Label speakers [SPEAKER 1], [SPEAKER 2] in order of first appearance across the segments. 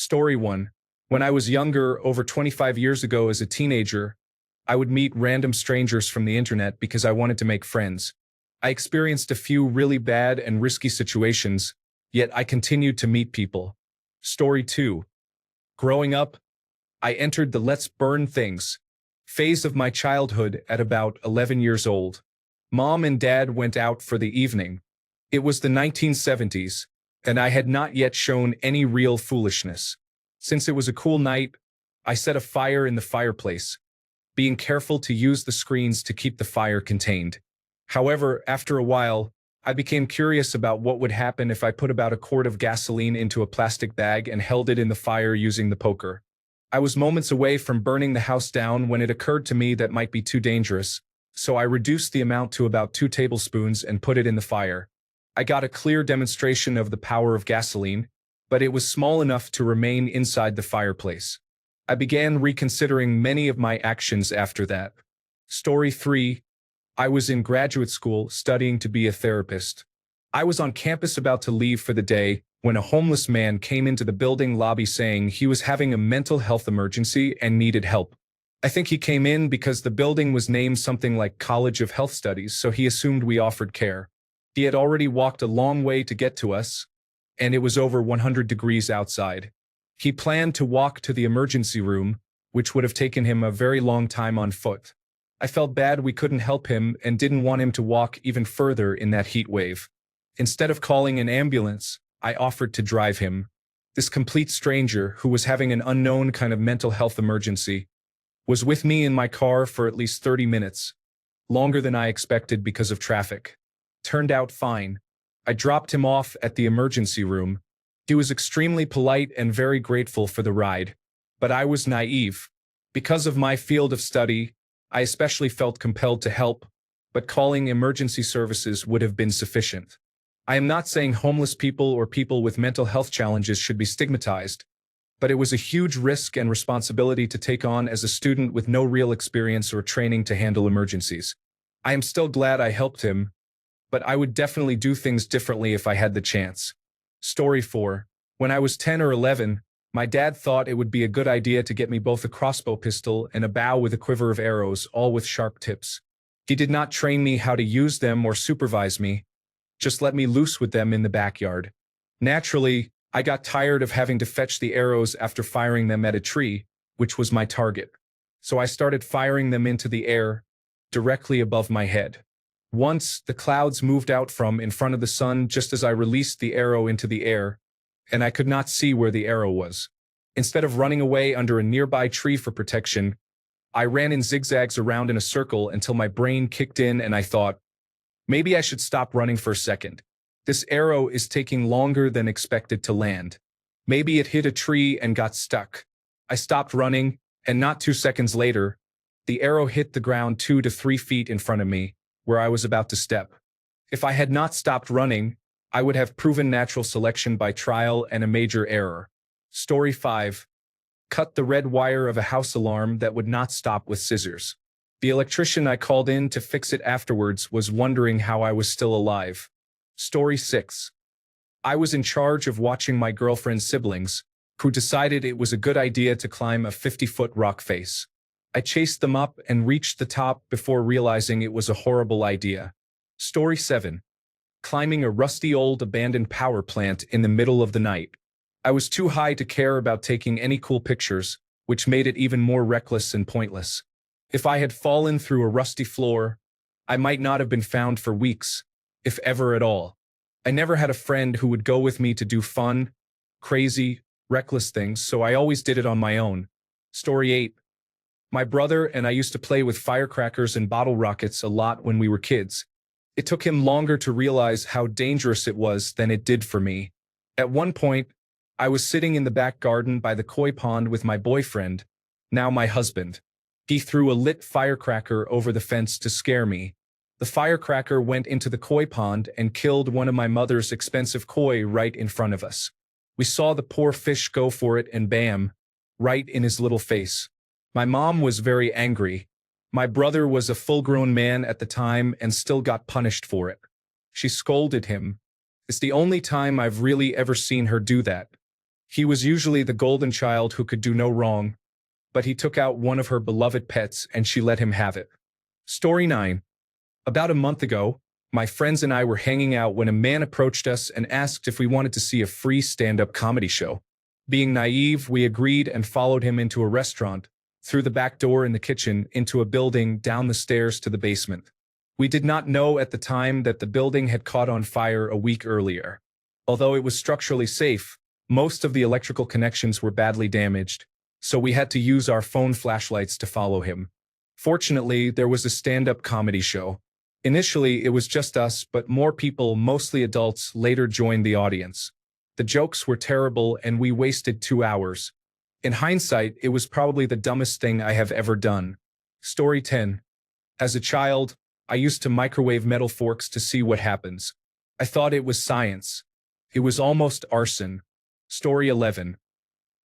[SPEAKER 1] Story 1. When I was younger, over 25 years ago as a teenager, I would meet random strangers from the internet because I wanted to make friends. I experienced a few really bad and risky situations, yet I continued to meet people. Story 2. Growing up, I entered the let's burn things phase of my childhood at about 11 years old. Mom and Dad went out for the evening. It was the 1970s, and I had not yet shown any real foolishness. Since it was a cool night, I set a fire in the fireplace, being careful to use the screens to keep the fire contained. However, after a while, I became curious about what would happen if I put about a quart of gasoline into a plastic bag and held it in the fire using the poker. I was moments away from burning the house down when it occurred to me that might be too dangerous, so I reduced the amount to about 2 tablespoons and put it in the fire. I got a clear demonstration of the power of gasoline, but it was small enough to remain inside the fireplace. I began reconsidering many of my actions after that. Story 3. I was in graduate school studying to be a therapist. I was on campus about to leave for the day when a homeless man came into the building lobby saying he was having a mental health emergency and needed help. I think he came in because the building was named something like College of Health Studies, so he assumed we offered care. He had already walked a long way to get to us, and it was over 100 degrees outside. He planned to walk to the emergency room, which would have taken him a very long time on foot. I felt bad we couldn't help him and didn't want him to walk even further in that heat wave. Instead of calling an ambulance, I offered to drive him. This complete stranger, who was having an unknown kind of mental health emergency, was with me in my car for at least 30 minutes, longer than I expected because of traffic. Turned out fine. I dropped him off at the emergency room. He was extremely polite and very grateful for the ride. But I was naive. Because of my field of study, I especially felt compelled to help, but calling emergency services would have been sufficient. I am not saying homeless people or people with mental health challenges should be stigmatized, but it was a huge risk and responsibility to take on as a student with no real experience or training to handle emergencies. I am still glad I helped him, but I would definitely do things differently if I had the chance. Story 4. When I was 10 or 11, my dad thought it would be a good idea to get me both a crossbow pistol and a bow with a quiver of arrows, all with sharp tips. He did not train me how to use them or supervise me, just let me loose with them in the backyard. Naturally, I got tired of having to fetch the arrows after firing them at a tree, which was my target. So I started firing them into the air, directly above my head. Once, the clouds moved out from in front of the sun just as I released the arrow into the air, and I could not see where the arrow was. Instead of running away under a nearby tree for protection, I ran in zigzags around in a circle until my brain kicked in and I thought, maybe I should stop running for a second. This arrow is taking longer than expected to land. Maybe it hit a tree and got stuck. I stopped running, and not 2 seconds later, the arrow hit the ground 2 to 3 feet in front of me, where I was about to step. If I had not stopped running, I would have proven natural selection by trial and a major error. Story 5. Cut the red wire of a house alarm that would not stop with scissors. The electrician I called in to fix it afterwards was wondering how I was still alive. Story 6. I was in charge of watching my girlfriend's siblings, who decided it was a good idea to climb a 50-foot rock face. I chased them up and reached the top before realizing it was a horrible idea. Story 7. Climbing a rusty old abandoned power plant in the middle of the night. I was too high to care about taking any cool pictures, which made it even more reckless and pointless. If I had fallen through a rusty floor, I might not have been found for weeks, if ever at all. I never had a friend who would go with me to do fun, crazy, reckless things, so I always did it on my own. Story 8. My brother and I used to play with firecrackers and bottle rockets a lot when we were kids. It took him longer to realize how dangerous it was than it did for me. At one point, I was sitting in the back garden by the koi pond with my boyfriend, now my husband. He threw a lit firecracker over the fence to scare me. The firecracker went into the koi pond and killed one of my mother's expensive koi right in front of us. We saw the poor fish go for it and bam, right in his little face. My mom was very angry. My brother was a full-grown man at the time and still got punished for it. She scolded him. It's the only time I've really ever seen her do that. He was usually the golden child who could do no wrong, but he took out one of her beloved pets and she let him have it. Story 9. About a month ago, my friends and I were hanging out when a man approached us and asked if we wanted to see a free stand-up comedy show. Being naive, we agreed and followed him into a restaurant, through the back door in the kitchen, into a building, down the stairs to the basement. We did not know at the time that the building had caught on fire a week earlier. Although it was structurally safe, most of the electrical connections were badly damaged, so we had to use our phone flashlights to follow him. Fortunately, there was a stand-up comedy show. Initially, it was just us, but more people, mostly adults, later joined the audience. The jokes were terrible and we wasted 2 hours. In hindsight, it was probably the dumbest thing I have ever done. Story 10. As a child, I used to microwave metal forks to see what happens. I thought it was science. It was almost arson. Story 11.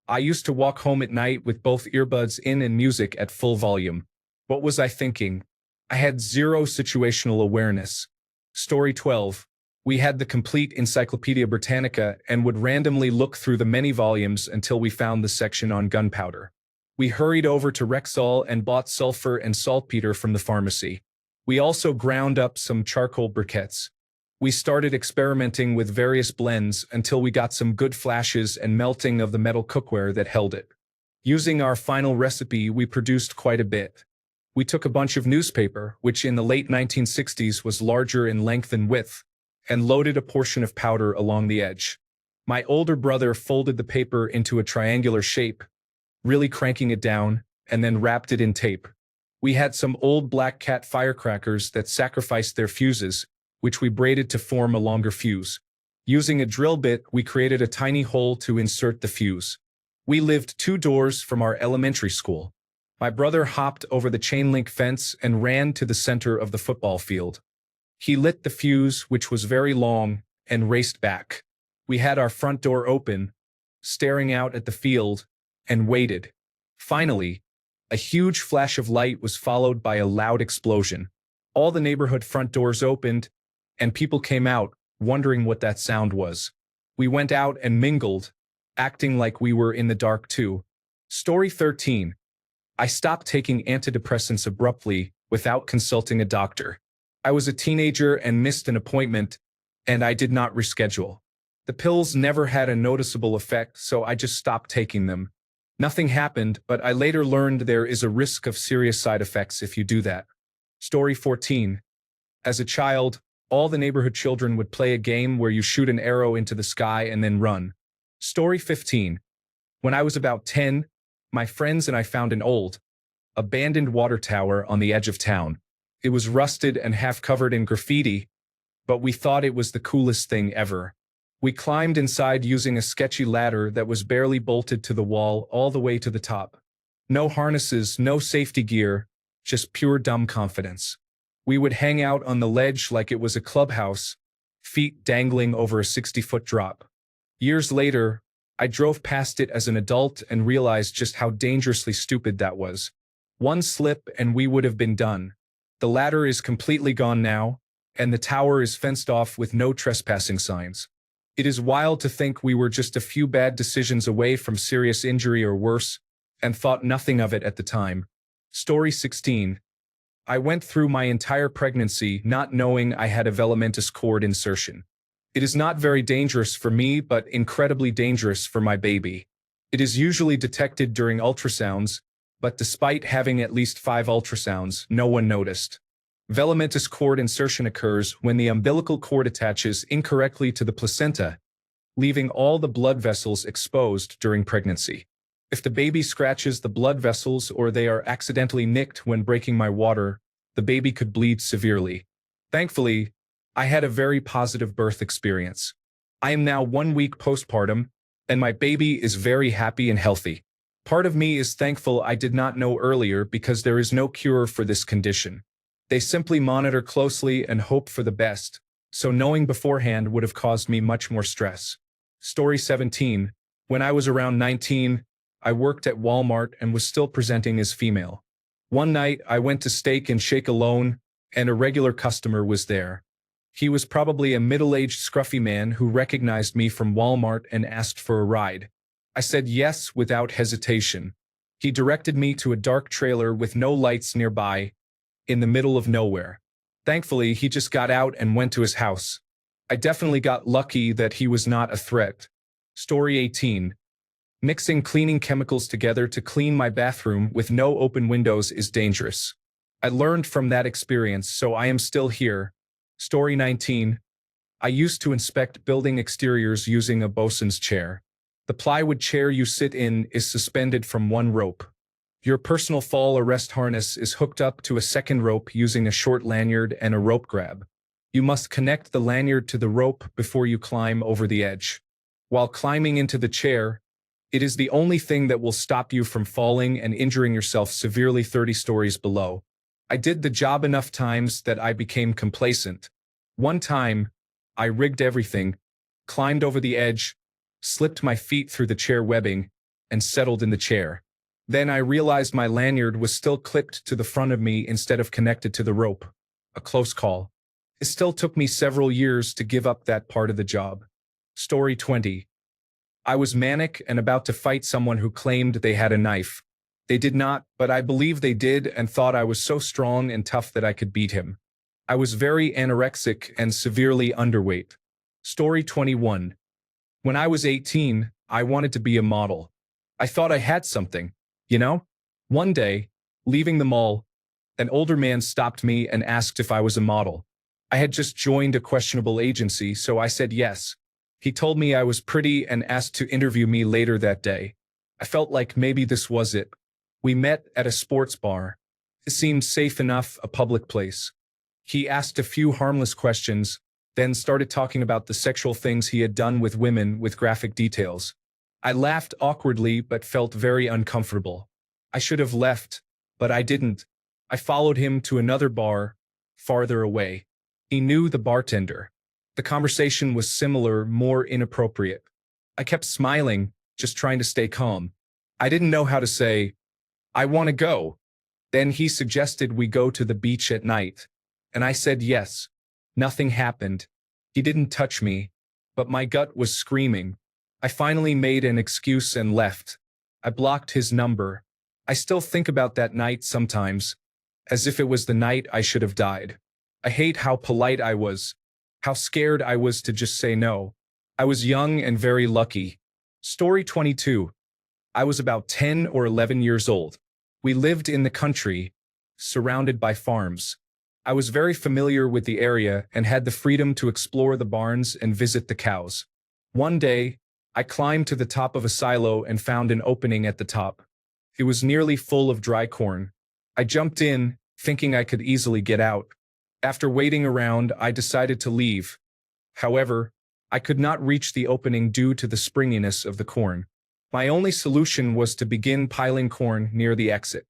[SPEAKER 1] I used to walk home at night with both earbuds in and music at full volume. What was I thinking? I had zero situational awareness. Story 12. We had the complete Encyclopedia Britannica and would randomly look through the many volumes until we found the section on gunpowder. We hurried over to Rexall and bought sulfur and saltpeter from the pharmacy. We also ground up some charcoal briquettes. We started experimenting with various blends until we got some good flashes and melting of the metal cookware that held it. Using our final recipe, we produced quite a bit. We took a bunch of newspaper, which in the late 1960s was larger in length and width, and loaded a portion of powder along the edge. My older brother folded the paper into a triangular shape, really cranking it down, and then wrapped it in tape. We had some old Black Cat firecrackers that sacrificed their fuses, which we braided to form a longer fuse. Using a drill bit, we created a tiny hole to insert the fuse. We lived 2 doors from our elementary school. My brother hopped over the chain-link fence and ran to the center of the football field. He lit the fuse, which was very long, and raced back. We had our front door open, staring out at the field, and waited. Finally, a huge flash of light was followed by a loud explosion. All the neighborhood front doors opened, and people came out, wondering what that sound was. We went out and mingled, acting like we were in the dark too. Story 13. I stopped taking antidepressants abruptly without consulting a doctor. I was a teenager and missed an appointment, and I did not reschedule. The pills never had a noticeable effect, so I just stopped taking them. Nothing happened, but I later learned there is a risk of serious side effects if you do that. Story 14. As a child, all the neighborhood children would play a game where you shoot an arrow into the sky and then run. Story 15. When I was about 10, my friends and I found an old, abandoned water tower on the edge of town. It was rusted and half covered in graffiti, but we thought it was the coolest thing ever. We climbed inside using a sketchy ladder that was barely bolted to the wall all the way to the top. No harnesses, no safety gear, just pure dumb confidence. We would hang out on the ledge like it was a clubhouse, feet dangling over a 60-foot drop. Years later, I drove past it as an adult and realized just how dangerously stupid that was. One slip and we would have been done. The ladder is completely gone now, and the tower is fenced off with no trespassing signs. It is wild to think we were just a few bad decisions away from serious injury or worse, and thought nothing of it at the time. Story 16. I went through my entire pregnancy not knowing I had a velamentous cord insertion. It is not very dangerous for me, but incredibly dangerous for my baby. It is usually detected during ultrasounds, but despite having at least 5 ultrasounds, no one noticed. Velamentous cord insertion occurs when the umbilical cord attaches incorrectly to the placenta, leaving all the blood vessels exposed during pregnancy. If the baby scratches the blood vessels or they are accidentally nicked when breaking my water, the baby could bleed severely. Thankfully, I had a very positive birth experience. I am now 1 week postpartum, and my baby is very happy and healthy. Part of me is thankful I did not know earlier because there is no cure for this condition. They simply monitor closely and hope for the best, so knowing beforehand would have caused me much more stress. Story 17. When I was around 19, I worked at Walmart and was still presenting as female. One night, I went to Steak and Shake alone, and a regular customer was there. He was probably a middle-aged scruffy man who recognized me from Walmart and asked for a ride. I said yes without hesitation. He directed me to a dark trailer with no lights nearby, in the middle of nowhere. Thankfully, he just got out and went to his house. I definitely got lucky that he was not a threat. Story 18. Mixing cleaning chemicals together to clean my bathroom with no open windows is dangerous. I learned from that experience, so I am still here. Story 19. I used to inspect building exteriors using a bosun's chair. The plywood chair you sit in is suspended from one rope. Your personal fall arrest harness is hooked up to a second rope using a short lanyard and a rope grab. You must connect the lanyard to the rope before you climb over the edge. While climbing into the chair, it is the only thing that will stop you from falling and injuring yourself severely 30 stories below. I did the job enough times that I became complacent. One time, I rigged everything, climbed over the edge, slipped my feet through the chair webbing, and settled in the chair. Then I realized my lanyard was still clipped to the front of me instead of connected to the rope. A close call. It still took me several years to give up that part of the job. Story 20. I was manic and about to fight someone who claimed they had a knife. They did not, but I believe they did and thought I was so strong and tough that I could beat him. I was very anorexic and severely underweight. Story 21. When I was 18, I wanted to be a model. I thought I had something, you know? One day, leaving the mall, an older man stopped me and asked if I was a model. I had just joined a questionable agency, so I said yes. He told me I was pretty and asked to interview me later that day. I felt like maybe this was it. We met at a sports bar. It seemed safe enough, a public place. He asked a few harmless questions, then started talking about the sexual things he had done with women with graphic details. I laughed awkwardly but felt very uncomfortable. I should have left, but I didn't. I followed him to another bar, farther away. He knew the bartender. The conversation was similar, more inappropriate. I kept smiling, just trying to stay calm. I didn't know how to say, "I want to go." Then he suggested we go to the beach at night, and I said yes. Nothing happened. He didn't touch me, but my gut was screaming. I finally made an excuse and left. I blocked his number. I still think about that night sometimes, as if it was the night I should have died. I hate how polite I was, how scared I was to just say no. I was young and very lucky. Story 22. I was about 10 or 11 years old. We lived in the country, surrounded by farms. I was very familiar with the area and had the freedom to explore the barns and visit the cows. One day, I climbed to the top of a silo and found an opening at the top. It was nearly full of dry corn. I jumped in, thinking I could easily get out. After waiting around, I decided to leave. However, I could not reach the opening due to the springiness of the corn. My only solution was to begin piling corn near the exit.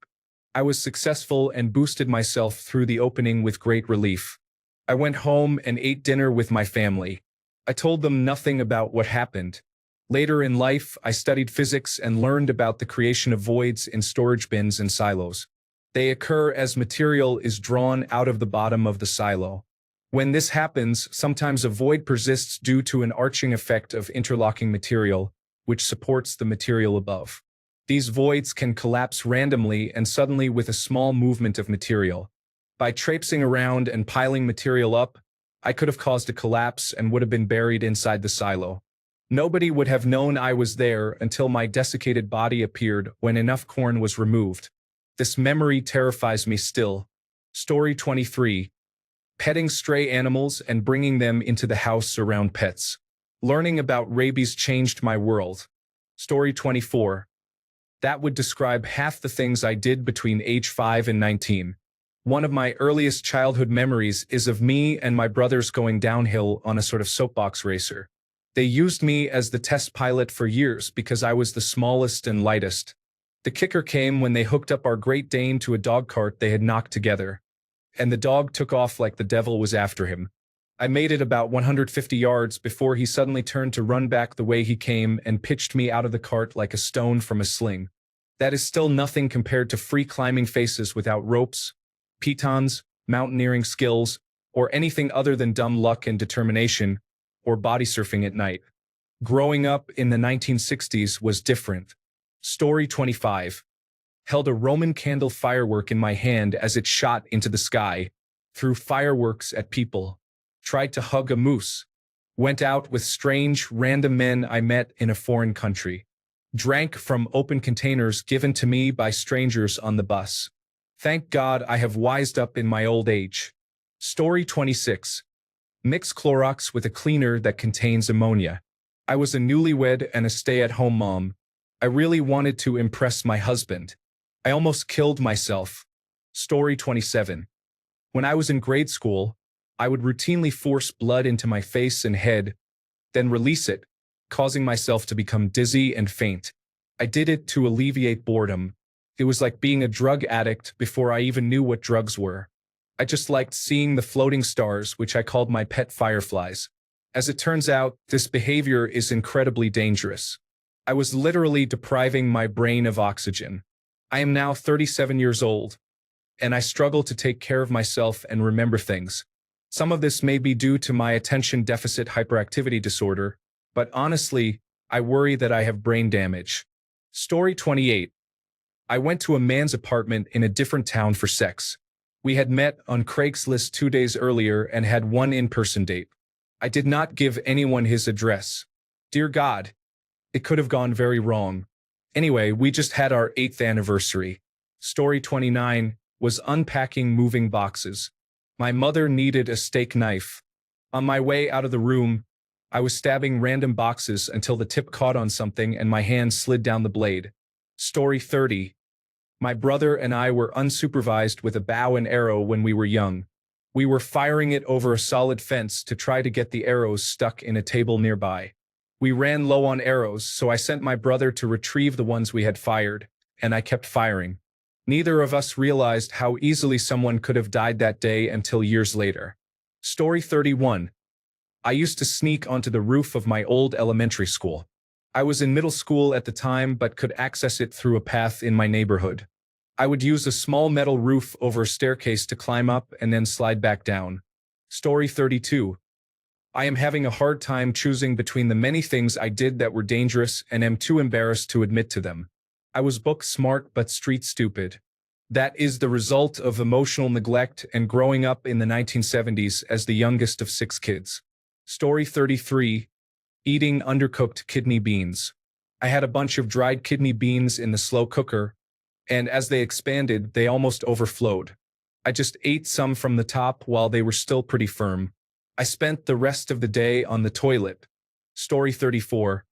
[SPEAKER 1] I was successful and boosted myself through the opening with great relief. I went home and ate dinner with my family. I told them nothing about what happened. Later in life, I studied physics and learned about the creation of voids in storage bins and silos. They occur as material is drawn out of the bottom of the silo. When this happens, sometimes a void persists due to an arching effect of interlocking material, which supports the material above. These voids can collapse randomly and suddenly with a small movement of material. By traipsing around and piling material up, I could have caused a collapse and would have been buried inside the silo. Nobody would have known I was there until my desiccated body appeared when enough corn was removed. This memory terrifies me still. Story 23. Petting stray animals and bringing them into the house around pets. Learning about rabies changed my world. Story 24. That would describe half the things I did between age 5 and 19. One of my earliest childhood memories is of me and my brothers going downhill on a sort of soapbox racer. They used me as the test pilot for years because I was the smallest and lightest. The kicker came when they hooked up our Great Dane to a dog cart they had knocked together, and the dog took off like the devil was after him. I made it about 150 yards before he suddenly turned to run back the way he came and pitched me out of the cart like a stone from a sling. That is still nothing compared to free climbing faces without ropes, pitons, mountaineering skills, or anything other than dumb luck and determination, or body surfing at night. Growing up in the 1960s was different. Story 25. Held a Roman candle firework in my hand as it shot into the sky. Threw fireworks at people. Tried to hug a moose. Went out with strange, random men I met in a foreign country. Drank from open containers given to me by strangers on the bus. Thank God I have wised up in my old age. Story 26. Mix Clorox with a cleaner that contains ammonia. I was a newlywed and a stay-at-home mom. I really wanted to impress my husband. I almost killed myself. Story 27. When I was in grade school, I would routinely force blood into my face and head, then release it, causing myself to become dizzy and faint. I did it to alleviate boredom. It was like being a drug addict before I even knew what drugs were. I just liked seeing the floating stars, which I called my pet fireflies. As it turns out, this behavior is incredibly dangerous. I was literally depriving my brain of oxygen. I am now 37 years old, and I struggle to take care of myself and remember things. Some of this may be due to my attention deficit hyperactivity disorder, but honestly, I worry that I have brain damage. Story 28. I went to a man's apartment in a different town for sex. We had met on Craigslist 2 days earlier and had one in-person date. I did not give anyone his address. Dear God, it could have gone very wrong. Anyway, we just had our 8th anniversary. Story 29 was unpacking moving boxes. My mother needed a steak knife. On my way out of the room, I was stabbing random boxes until the tip caught on something and my hand slid down the blade. Story 30. My brother and I were unsupervised with a bow and arrow when we were young. We were firing it over a solid fence to try to get the arrows stuck in a table nearby. We ran low on arrows, so I sent my brother to retrieve the ones we had fired, and I kept firing. Neither of us realized how easily someone could have died that day until years later. Story 31. I used to sneak onto the roof of my old elementary school. I was in middle school at the time but could access it through a path in my neighborhood. I would use a small metal roof over a staircase to climb up and then slide back down. Story 32. I am having a hard time choosing between the many things I did that were dangerous and am too embarrassed to admit to them. I was book smart but street stupid. That is the result of emotional neglect and growing up in the 1970s as the youngest of 6 kids. Story 33. Eating undercooked kidney beans. I had a bunch of dried kidney beans in the slow cooker, and as they expanded, they almost overflowed. I just ate some from the top while they were still pretty firm. I spent the rest of the day on the toilet. Story 34.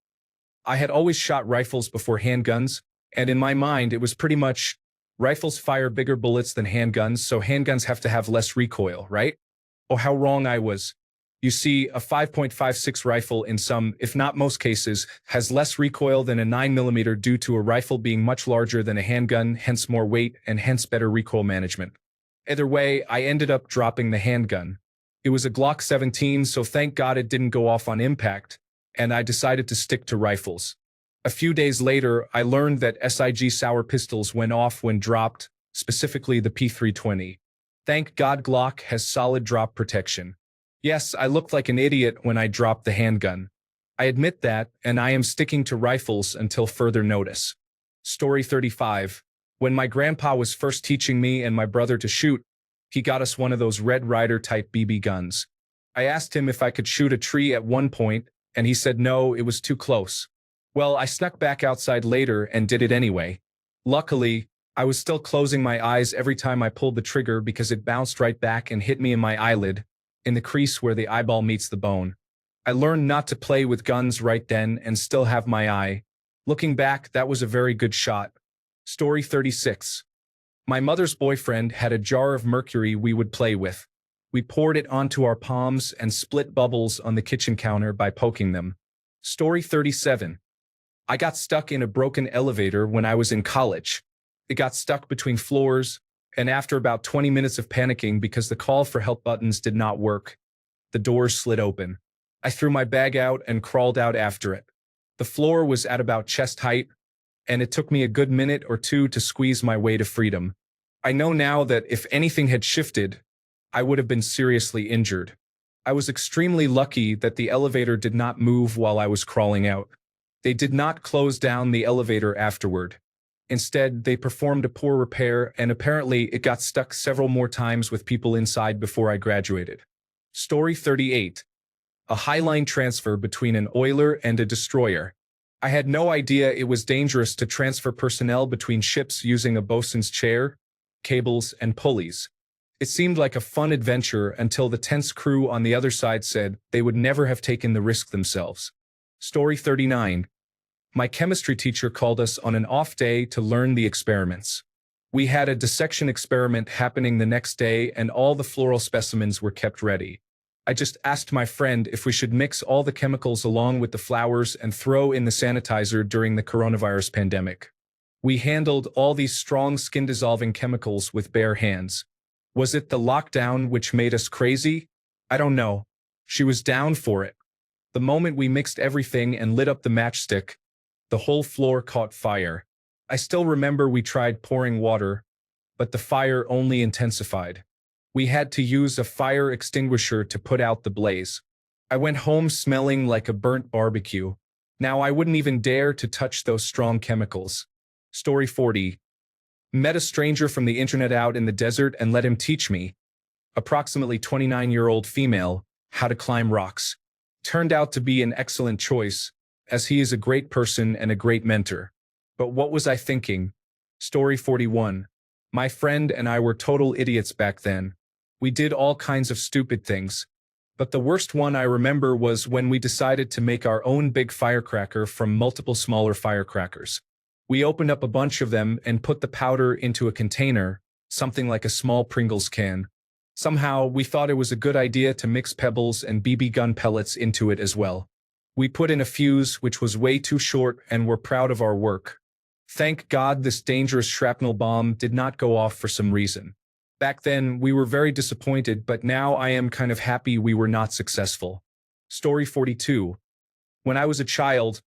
[SPEAKER 1] I had always shot rifles before handguns, and in my mind it was pretty much, rifles fire bigger bullets than handguns, so handguns have to have less recoil, right? Oh, how wrong I was. You see, a 5.56 rifle in some, if not most cases, has less recoil than a 9mm due to a rifle being much larger than a handgun, hence more weight and hence better recoil management. Either way, I ended up dropping the handgun. It was a Glock 17, so thank God it didn't go off on impact, and I decided to stick to rifles. A few days later, I learned that SIG sour pistols went off when dropped, specifically the P320. Thank God Glock has solid drop protection. Yes, I looked like an idiot when I dropped the handgun. I admit that, and I am sticking to rifles until further notice. Story 35. When my grandpa was first teaching me and my brother to shoot, he got us one of those Red Ryder type BB guns. I asked him if I could shoot a tree at one point, and he said no, it was too close. Well, I snuck back outside later and did it anyway. Luckily, I was still closing my eyes every time I pulled the trigger because it bounced right back and hit me in my eyelid, in the crease where the eyeball meets the bone. I learned not to play with guns right then and still have my eye. Looking back, that was a very good shot. Story 36. My mother's boyfriend had a jar of mercury we would play with. We poured it onto our palms and split bubbles on the kitchen counter by poking them. Story 37. I got stuck in a broken elevator when I was in college. It got stuck between floors, and after about 20 minutes of panicking because the call for help buttons did not work, the doors slid open. I threw my bag out and crawled out after it. The floor was at about chest height, and it took me a good minute or two to squeeze my way to freedom. I know now that if anything had shifted, I would have been seriously injured. I was extremely lucky that the elevator did not move while I was crawling out. They did not close down the elevator afterward. Instead, they performed a poor repair and apparently it got stuck several more times with people inside before I graduated. Story 38. A highline transfer between an oiler and a destroyer. I had no idea it was dangerous to transfer personnel between ships using a bosun's chair, cables, and pulleys. It seemed like a fun adventure until the tense crew on the other side said they would never have taken the risk themselves. Story 39. My chemistry teacher called us on an off day to learn the experiments. We had a dissection experiment happening the next day and all the floral specimens were kept ready. I just asked my friend if we should mix all the chemicals along with the flowers and throw in the sanitizer during the coronavirus pandemic. We handled all these strong skin-dissolving chemicals with bare hands. Was it the lockdown which made us crazy? I don't know. She was down for it. The moment we mixed everything and lit up the matchstick, the whole floor caught fire. I still remember we tried pouring water, but the fire only intensified. We had to use a fire extinguisher to put out the blaze. I went home smelling like a burnt barbecue. Now I wouldn't even dare to touch those strong chemicals. Story 40. Met a stranger from the internet out in the desert and let him teach me, approximately 29-year-old female, how to climb rocks. Turned out to be an excellent choice, as he is a great person and a great mentor. But what was I thinking? Story 41. My friend and I were total idiots back then. We did all kinds of stupid things. But the worst one I remember was when we decided to make our own big firecracker from multiple smaller firecrackers. We opened up a bunch of them and put the powder into a container, something like a small Pringles can. Somehow, we thought it was a good idea to mix pebbles and BB gun pellets into it as well. We put in a fuse, which was way too short, and were proud of our work. Thank God this dangerous shrapnel bomb did not go off for some reason. Back then, we were very disappointed, but now I am kind of happy we were not successful. Story 42. When I was a child,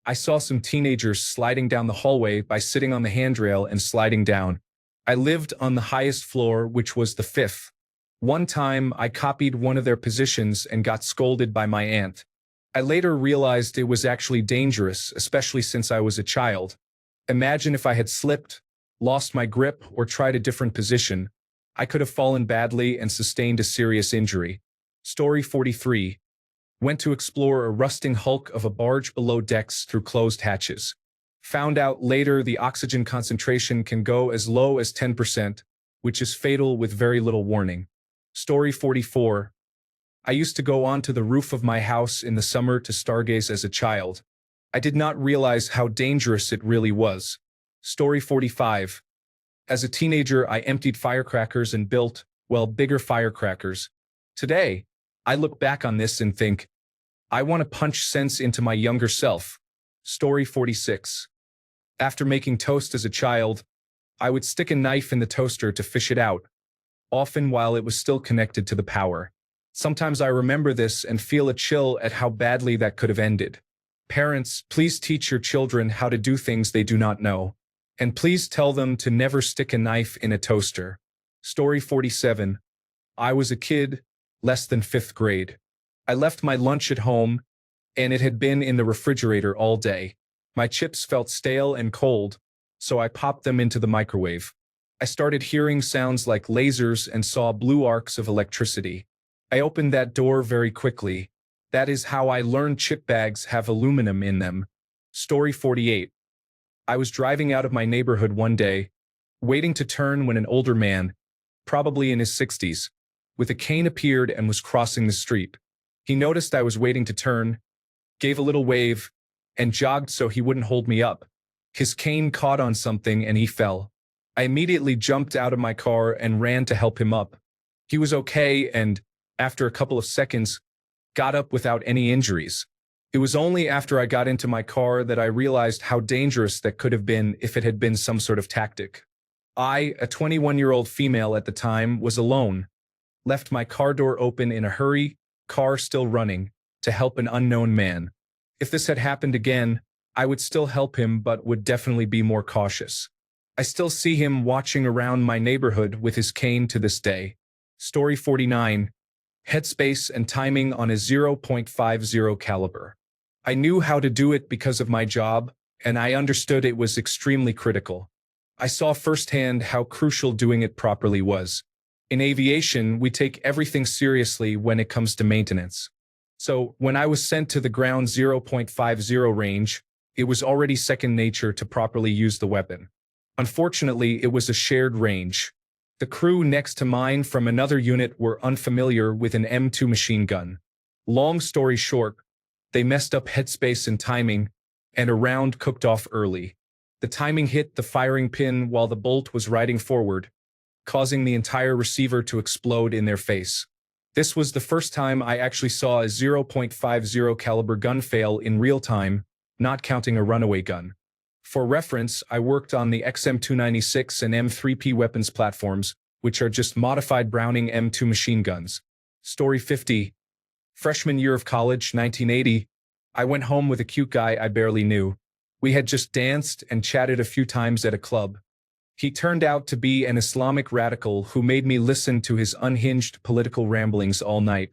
[SPEAKER 1] I saw some teenagers sliding down the hallway by sitting on the handrail and sliding down. I lived on the highest floor, which was the 5th. One time, I copied one of their positions and got scolded by my aunt. I later realized it was actually dangerous, especially since I was a child. Imagine if I had slipped, lost my grip, or tried a different position. I could have fallen badly and sustained a serious injury. Story 43. Went to explore a rusting hulk of a barge below decks through closed hatches. Found out later the oxygen concentration can go as low as 10%, which is fatal with very little warning. Story 44. I used to go onto the roof of my house in the summer to stargaze as a child. I did not realize how dangerous it really was. Story 45. As a teenager, I emptied firecrackers and built, well, bigger firecrackers. Today, I look back on this and think, I want to punch sense into my younger self. Story 46. After making toast as a child, I would stick a knife in the toaster to fish it out, often while it was still connected to the power. Sometimes I remember this and feel a chill at how badly that could have ended. Parents, please teach your children how to do things they do not know. And please tell them to never stick a knife in a toaster. Story 47. I was a kid, less than 5th grade. I left my lunch at home, and it had been in the refrigerator all day. My chips felt stale and cold, so I popped them into the microwave. I started hearing sounds like lasers and saw blue arcs of electricity. I opened that door very quickly. That is how I learned chip bags have aluminum in them. Story 48. I was driving out of my neighborhood one day, waiting to turn when an older man, probably in his 60s, with a cane appeared and was crossing the street. He noticed I was waiting to turn, gave a little wave, and jogged so he wouldn't hold me up. His cane caught on something and he fell. I immediately jumped out of my car and ran to help him up. He was okay and, after a couple of seconds, got up without any injuries. It was only after I got into my car that I realized how dangerous that could have been if it had been some sort of tactic. I, a 21-year-old female at the time, was alone, left my car door open in a hurry, car still running, to help an unknown man. If this had happened again, I would still help him but would definitely be more cautious. I still see him watching around my neighborhood with his cane to this day. Story 49. headspace, and timing on a 0.50 caliber. I knew how to do it because of my job, and I understood it was extremely critical. I saw firsthand how crucial doing it properly was. In aviation, we take everything seriously when it comes to maintenance. So, when I was sent to the ground 0.50 range, it was already second nature to properly use the weapon. Unfortunately, it was a shared range. The crew next to mine from another unit were unfamiliar with an M2 machine gun. Long story short, they messed up headspace and timing, and a round cooked off early. The timing hit the firing pin while the bolt was riding forward, causing the entire receiver to explode in their face. This was the first time I actually saw a 0.50 caliber gun fail in real time, not counting a runaway gun. For reference, I worked on the XM296 and M3P weapons platforms, which are just modified Browning M2 machine guns. Story 50. Freshman year of college, 1980. I went home with a cute guy I barely knew. We had just danced and chatted a few times at a club. He turned out to be an Islamic radical who made me listen to his unhinged political ramblings all night.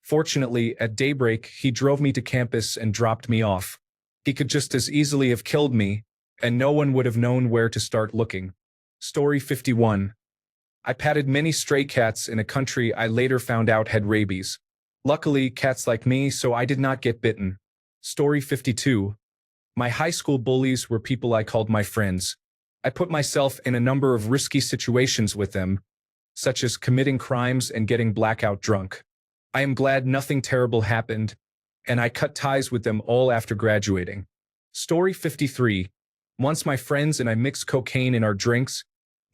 [SPEAKER 1] Fortunately, at daybreak, he drove me to campus and dropped me off. He could just as easily have killed me, and no one would have known where to start looking. Story 51. I patted many stray cats in a country I later found out had rabies. Luckily, cats like me, so I did not get bitten. Story 52. My high school bullies were people I called my friends. I put myself in a number of risky situations with them, such as committing crimes and getting blackout drunk. I am glad nothing terrible happened, and I cut ties with them all after graduating. Story 53. Once my friends and I mix cocaine in our drinks,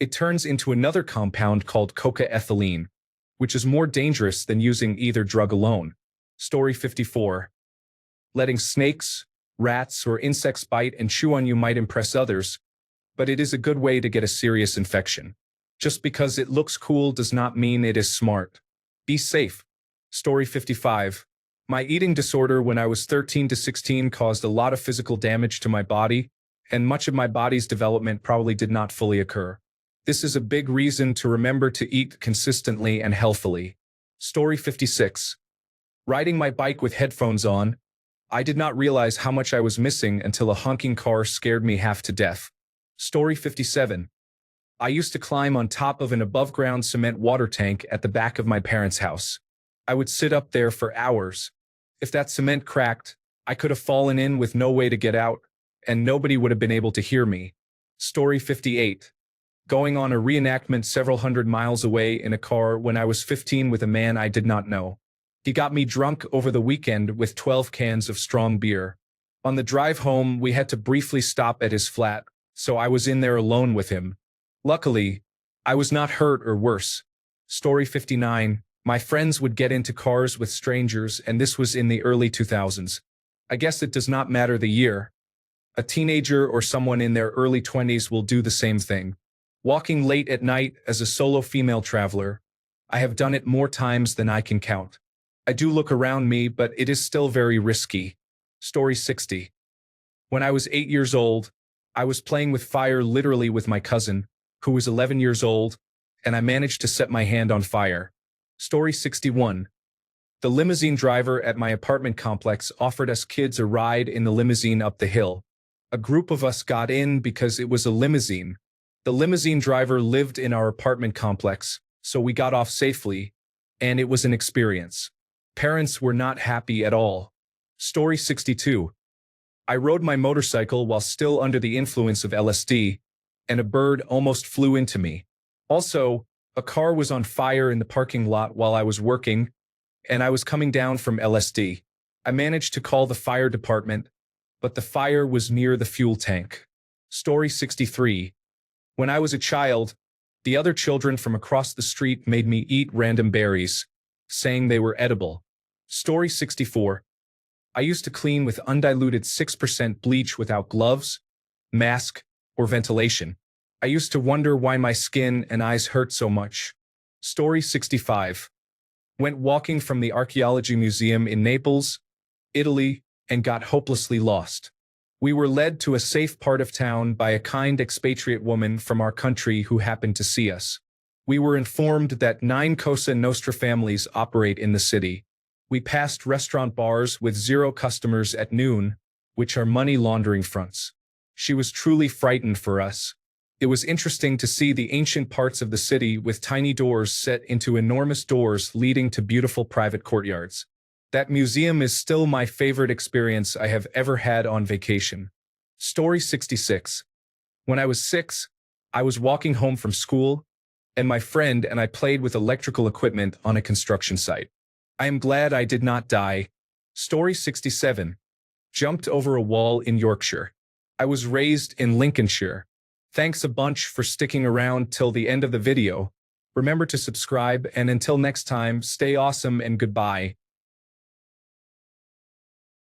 [SPEAKER 1] it turns into another compound called coca-ethylene, which is more dangerous than using either drug alone. Story 54. Letting snakes, rats, or insects bite and chew on you might impress others, but it is a good way to get a serious infection. Just because it looks cool does not mean it is smart. Be safe. Story 55. My eating disorder when I was 13 to 16 caused a lot of physical damage to my body, and much of my body's development probably did not fully occur. This is a big reason to remember to eat consistently and healthily. Story 56. Riding my bike with headphones on, I did not realize how much I was missing until a honking car scared me half to death. Story 57. I used to climb on top of an above-ground cement water tank at the back of my parents' house. I would sit up there for hours. If that cement cracked, I could have fallen in with no way to get out, and nobody would have been able to hear me. Story 58. Going on a reenactment several hundred miles away in a car when I was 15 with a man I did not know. He got me drunk over the weekend with 12 cans of strong beer. On the drive home, we had to briefly stop at his flat, so I was in there alone with him. Luckily, I was not hurt or worse. Story 59. My friends would get into cars with strangers, and this was in the early 2000s. I guess it does not matter the year. A teenager or someone in their early 20s will do the same thing. Walking late at night as a solo female traveler, I have done it more times than I can count. I do look around me, but it is still very risky. Story 60. When I was 8 years old, I was playing with fire literally with my cousin, who was 11 years old, and I managed to set my hand on fire. Story 61. The limousine driver at my apartment complex offered us kids a ride in the limousine up the hill. A group of us got in because it was a limousine. The limousine driver lived in our apartment complex, so we got off safely, and it was an experience. Parents were not happy at all. Story 62. I rode my motorcycle while still under the influence of LSD, and a bird almost flew into me. Also, a car was on fire in the parking lot while I was working, and I was coming down from LSD. I managed to call the fire department, but the fire was near the fuel tank. Story 63. When I was a child, the other children from across the street made me eat random berries, saying they were edible. Story 64. I used to clean with undiluted 6% bleach without gloves, mask, or ventilation. I used to wonder why my skin and eyes hurt so much. Story 65. Went walking from the Archaeology Museum in Naples, Italy, and got hopelessly lost. We were led to a safe part of town by a kind expatriate woman from our country who happened to see us. We were informed that 9 Cosa Nostra families operate in the city. We passed restaurant bars with 0 customers at noon, which are money laundering fronts. She was truly frightened for us. It was interesting to see the ancient parts of the city with tiny doors set into enormous doors leading to beautiful private courtyards. That museum is still my favorite experience I have ever had on vacation. Story 66. When I was 6, I was walking home from school, and my friend and I played with electrical equipment on a construction site. I am glad I did not die. Story 67. Jumped over a wall in Yorkshire. I was raised in Lincolnshire. Thanks a bunch for sticking around till the end of the video. Remember to subscribe, and until next time, stay awesome and goodbye.